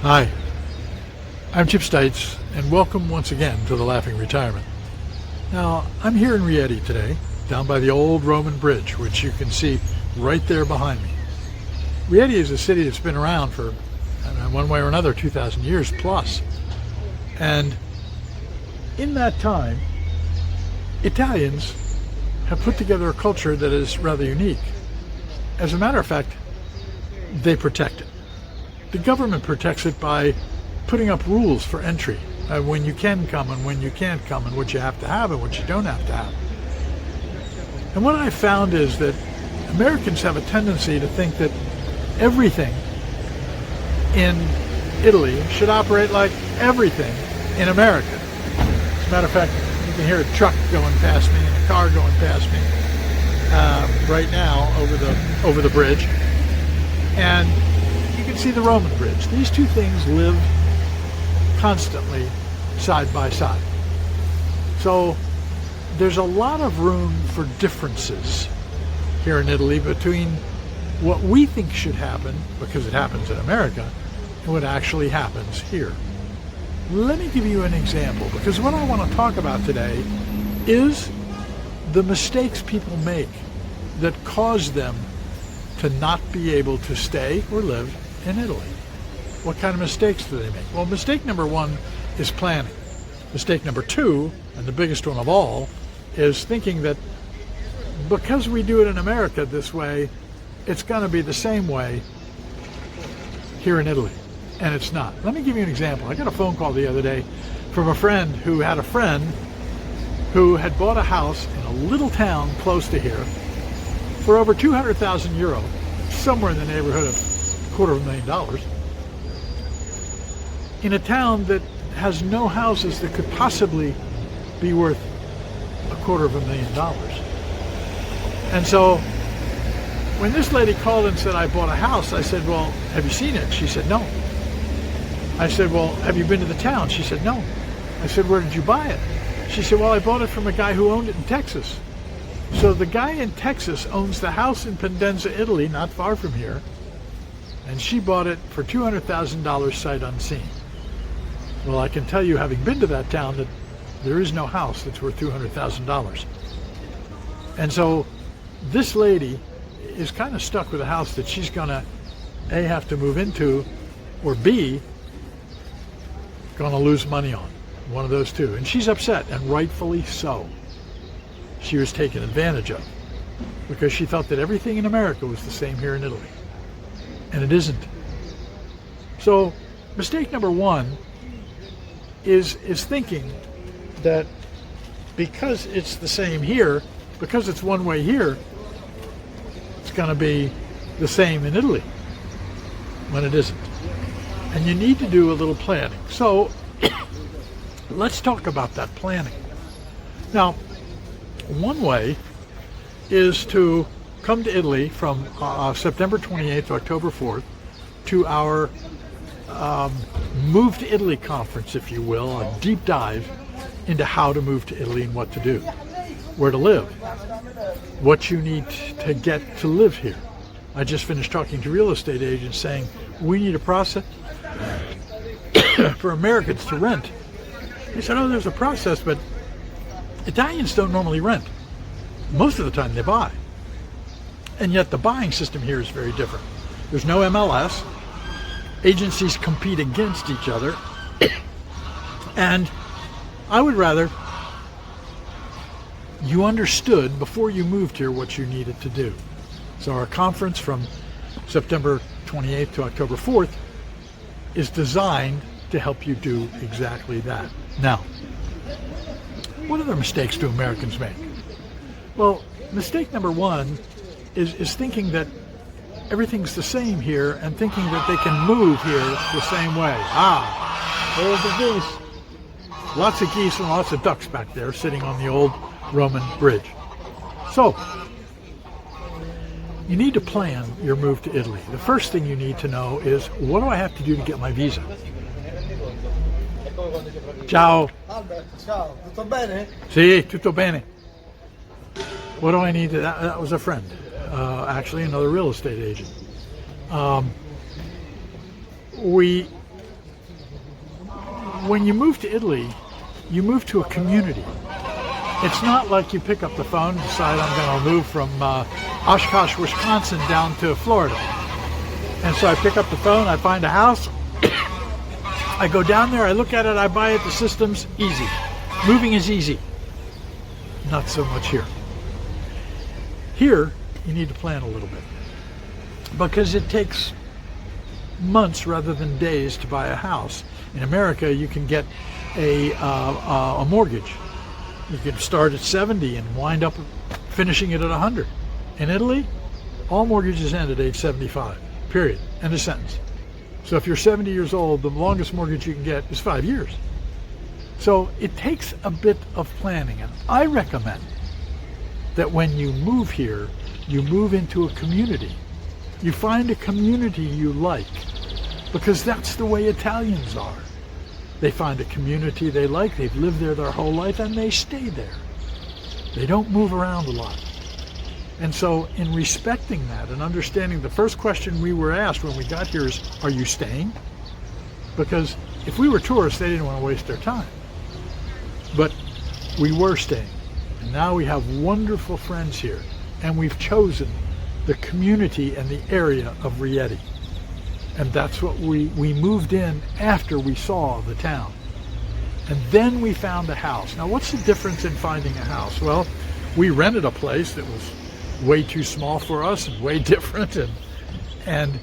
Hi, I'm Chip Stites, and welcome once again to the Laughing Retirement. Now, I'm here in Rieti today, down by the old Roman bridge, which you can see right there behind me. Rieti is a city that's been around for, one way or another, 2,000 years plus. And in that time, Italians have put together a culture that is rather unique. As a matter of fact, they protect it. The government protects it by putting up rules for entry, when you can come and when you can't come, and what you have to have and what you don't have to have. And what I found is that Americans have a tendency to think that everything in Italy should operate like everything in America. As a matter of fact, you can hear a truck going past me and a car going past me right now over the bridge. And you can see the Roman bridge. These two things live constantly side by side. So there's a lot of room for differences here in Italy between what we think should happen, because it happens in America, and what actually happens here. Let me give you an example, because what I want to talk about today is the mistakes people make that cause them to not be able to stay or live in Italy. What kind of mistakes do they make? Well, mistake number one is planning. Mistake number two, and the biggest one of all, is thinking that because we do it in America this way, it's going to be the same way here in Italy. And it's not. Let me give you an example. I got a phone call the other day from a friend who had a friend who had bought a house in a little town close to here for over 200,000 euro, somewhere in the neighborhood of $250,000, in a town that has no houses that could possibly be worth $250,000. And so when this lady called and said, I bought a house, I said, well, have you seen it? She said, no. I said, well, have you been to the town? She said, no. I said, where did you buy it? She said, well, I bought it from a guy who owned it in Texas. So the guy in Texas owns the house in Pendenza, Italy, not far from here, and she bought it for $200,000 sight unseen. Well, I can tell you, having been to that town, that there is no house that's worth $200,000. And so this lady is kind of stuck with a house that she's gonna A, have to move into, or B, gonna lose money on. One of those two. And she's upset, and rightfully so. She was taken advantage of because she thought that everything in America was the same here in Italy. And it isn't. So mistake number one is thinking that because it's the same here, because it's one way here, it's going to be the same in Italy, when it isn't. And you need to do a little planning. So let's talk about that planning. Now, one way is to come to Italy from September 28th to October 4th to our Move to Italy conference, if you will, a deep dive into how to move to Italy and what to do, where to live, what you need to get to live here. I just finished talking to real estate agents saying we need a process for Americans to rent. They said, oh, there's a process, but Italians don't normally rent. Most of the time they buy. And yet the buying system here is very different. There's no MLS. Agencies compete against each other. And I would rather you understood before you moved here what you needed to do. So our conference from September 28th to October 4th is designed to help you do exactly that. Now, what other mistakes do Americans make? Well, mistake number one is thinking that everything's the same here and thinking that they can move here the same way. There's the geese. Lots of geese and lots of ducks back there sitting on the old Roman bridge. So, you need to plan your move to Italy. The first thing you need to know is, what do I have to do to get my visa? Ciao. Albert, ciao, tutto bene? Sì, tutto bene. What do I need to, that was a friend, actually another real estate agent. We when you move to Italy, you move to a community. It's not like you pick up the phone and decide I'm going to move from Oshkosh, Wisconsin down to Florida. And so I pick up the phone, I find a house, I go down there, I look at it, I buy it, the system's easy. Moving is easy. Not so much here. Here, you need to plan a little bit because it takes months rather than days to buy a house. In America, you can get a mortgage. You can start at 70 and wind up finishing it at 100. In Italy, all mortgages end at age 75, period, end of sentence. So if you're 70 years old, the longest mortgage you can get is 5 years. So it takes a bit of planning, and I recommend that when you move here, you move into a community. You find a community you like, because that's the way Italians are. They find a community they like, they've lived there their whole life, and they stay there. They don't move around a lot. And so in respecting that and understanding, the first question we were asked when we got here is, are you staying? Because if we were tourists, they didn't want to waste their time. But we were staying. And now we have wonderful friends here. And we've chosen the community and the area of Rieti. And that's what we moved in after we saw the town. And then we found a house. Now, what's the difference in finding a house? Well, we rented a place that was way too small for us and way different. And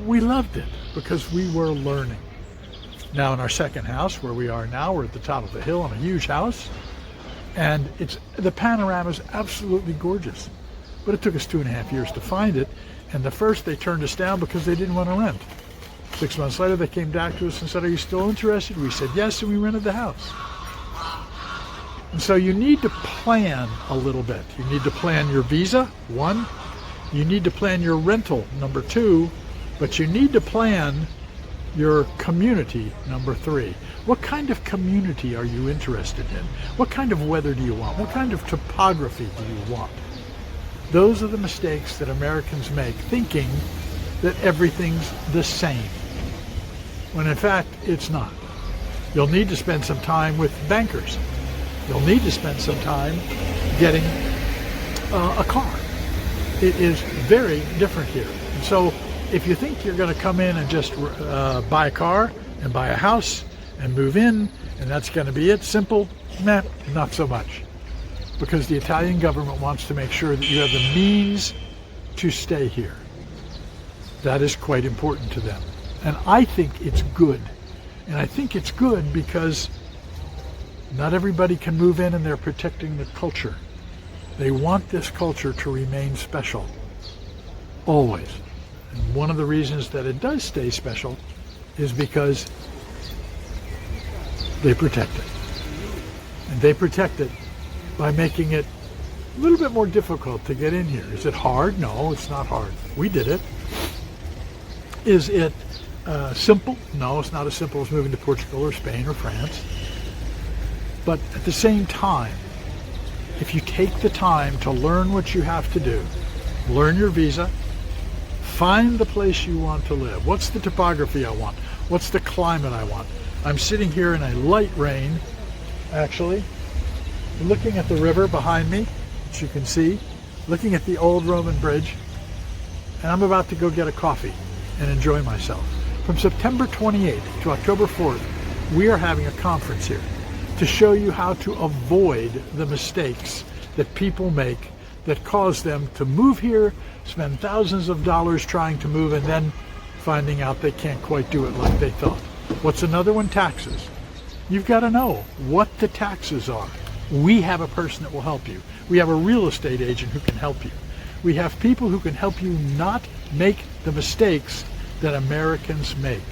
we loved it because we were learning. Now, in our second house, where we are now, we're at the top of the hill in a huge house. And the panorama is absolutely gorgeous. But it took us 2.5 years to find it. And the first, they turned us down because they didn't want to rent. 6 months later, they came back to us and said, are you still interested? We said yes, and we rented the house. And so you need to plan a little bit. You need to plan your visa, 1. You need to plan your rental, number 2. But you need to plan your community, number 3. What kind of community are you interested in? What kind of weather do you want? What kind of topography do you want? Those are the mistakes that Americans make, thinking that everything's the same, when in fact it's not. You'll need to spend some time with bankers. You'll need to spend some time getting a car. It is very different here. And so if you think you're going to come in and just buy a car and buy a house and move in, and that's going to be it, simple, nah, not so much. Because the Italian government wants to make sure that you have the means to stay here. That is quite important to them. And I think it's good. And I think it's good because not everybody can move in and they're protecting the culture. They want this culture to remain special. Always. And one of the reasons that it does stay special is because they protect it. And they protect it by making it a little bit more difficult to get in here. Is it hard? No, it's not hard. We did it. Is it simple? No, it's not as simple as moving to Portugal or Spain or France. But at the same time, if you take the time to learn what you have to do, learn your visa, find the place you want to live. What's the topography I want? What's the climate I want? I'm sitting here in a light rain, actually, looking at the river behind me, which you can see, looking at the old Roman bridge, and I'm about to go get a coffee and enjoy myself. From September 28th to October 4th, we are having a conference here to show you how to avoid the mistakes that people make that cause them to move here, spend thousands of dollars trying to move, and then finding out they can't quite do it like they thought. What's another one? Taxes. You've got to know what the taxes are. We have a person that will help you. We have a real estate agent who can help you. We have people who can help you not make the mistakes that Americans make.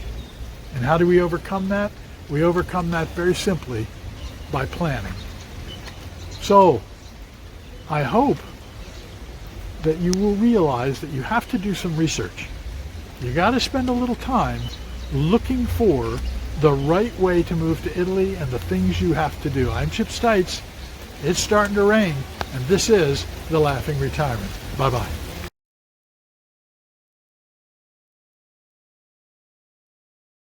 And how do we overcome that? We overcome that very simply by planning. So, I hope that you will realize that you have to do some research. You got to spend a little time looking for the right way to move to Italy and the things you have to do. I'm Chip Stites. It's starting to rain, and this is The Laughing Retirement. Bye-bye.